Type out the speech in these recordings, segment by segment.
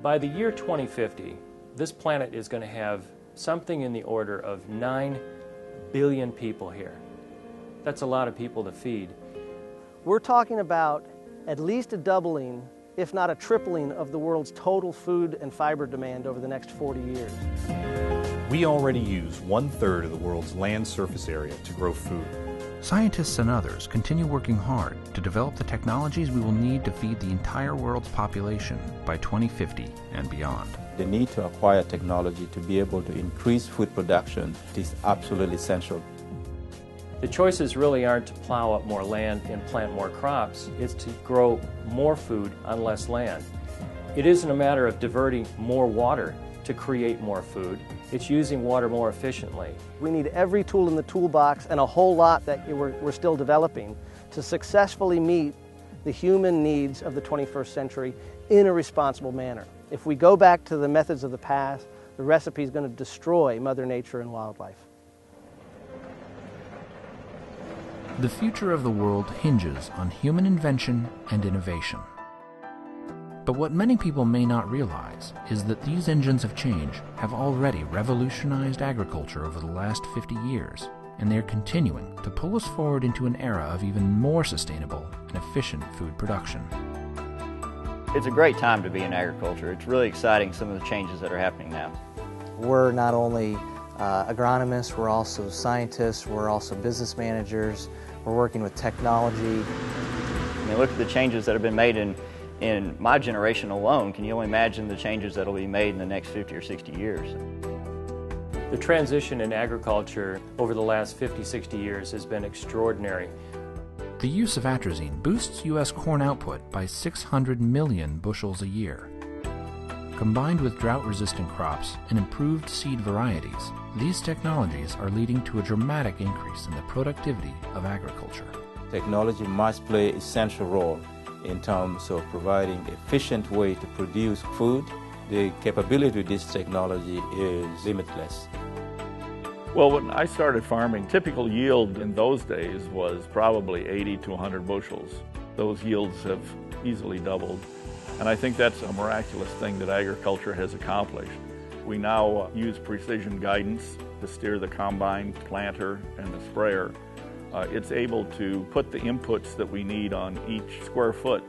By the year 2050, this planet is going to have something in the order of 9 billion people here. That's a lot of people to feed. We're talking about at least a doubling, if not a tripling, of the world's total food and fiber demand over the next 40 years. We already use 1/3 of the world's land surface area to grow food. Scientists and others continue working hard to develop the technologies we will need to feed the entire world's population by 2050 and beyond. The need to acquire technology to be able to increase food production is absolutely essential. The choices really aren't to plow up more land and plant more crops, it's to grow more food on less land. It isn't a matter of diverting more water to create more food, it's using water more efficiently. We need every tool in the toolbox and a whole lot that we're still developing to successfully meet the human needs of the 21st century in a responsible manner. If we go back to the methods of the past, the recipe is going to destroy Mother Nature and wildlife. The future of the world hinges on human invention and innovation. But what many people may not realize is that these engines of change have already revolutionized agriculture over the last 50 years, and they are continuing to pull us forward into an era of even more sustainable and efficient food production. It's a great time to be in agriculture. It's really exciting, some of the changes that are happening now. We're not only agronomists, we're also scientists, we're also business managers, we're working with technology. I mean, look at the changes that have been made in my generation alone. Can you only imagine the changes that will be made in the next 50 or 60 years? The transition in agriculture over the last 50, 60 years has been extraordinary. The use of atrazine boosts U.S. corn output by 600 million bushels a year. Combined with drought-resistant crops and improved seed varieties, these technologies are leading to a dramatic increase in the productivity of agriculture. Technology must play an essential role in terms of providing an efficient way to produce food. The capability of this technology is limitless. Well, when I started farming, typical yield in those days was probably 80 to 100 bushels. Those yields have easily doubled, and I think that's a miraculous thing that agriculture has accomplished. We now use precision guidance to steer the combine, planter, and the sprayer. It's able to put the inputs that we need on each square foot.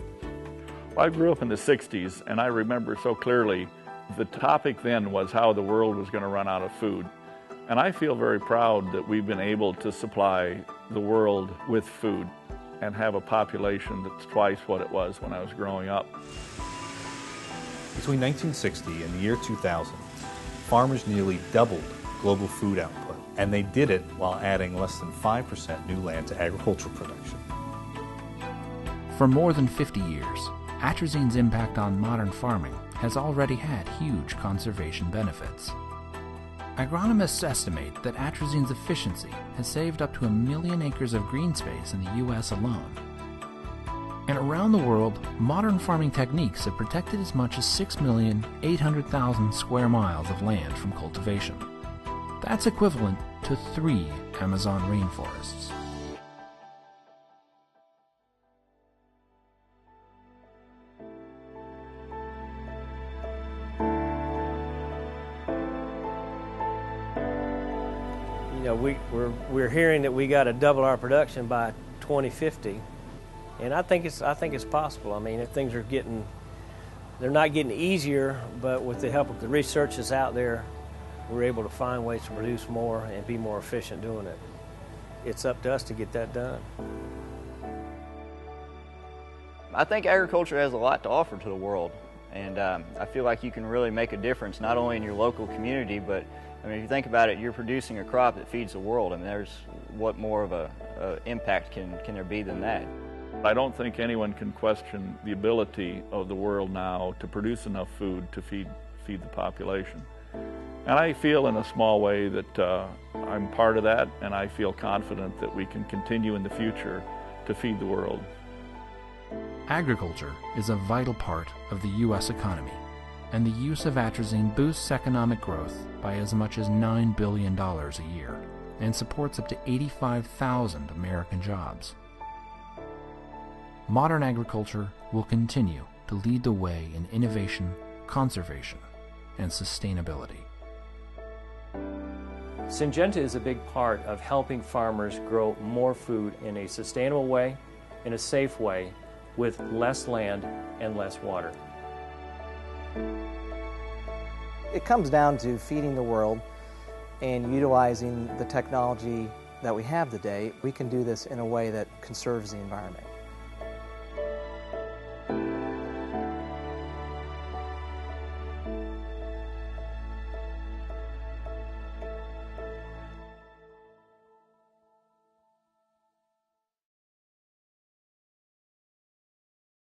I grew up in the 60s, and I remember so clearly the topic then was how the world was going to run out of food. And I feel very proud that we've been able to supply the world with food and have a population that's twice what it was when I was growing up. Between 1960 and the year 2000, farmers nearly doubled global food output, and they did it while adding less than 5% new land to agricultural production. For more than 50 years, atrazine's impact on modern farming has already had huge conservation benefits. Agronomists estimate that atrazine's efficiency has saved up to 1 million acres of green space in the U.S. alone. And around the world, modern farming techniques have protected as much as 6,800,000 square miles of land from cultivation. That's equivalent to 3 Amazon rainforests. You know, we're hearing that we got to double our production by 2050, and I think it's possible. I mean, if things are they're not getting easier, but with the help of the research that's out there, we're able to find ways to produce more and be more efficient doing it. It's up to us to get that done. I think agriculture has a lot to offer to the world, and I feel like you can really make a difference not only in your local community, but I mean, if you think about it, you're producing a crop that feeds the world. I mean, what more of a impact can there be than that? I don't think anyone can question the ability of the world now to produce enough food to feed the population. And I feel in a small way that I'm part of that, and I feel confident that we can continue in the future to feed the world. Agriculture is a vital part of the U.S. economy, and the use of atrazine boosts economic growth by as much as $9 billion a year and supports up to 85,000 American jobs. Modern agriculture will continue to lead the way in innovation, conservation, and sustainability. Syngenta is a big part of helping farmers grow more food in a sustainable way, in a safe way, with less land and less water. It comes down to feeding the world and utilizing the technology that we have today. We can do this in a way that conserves the environment.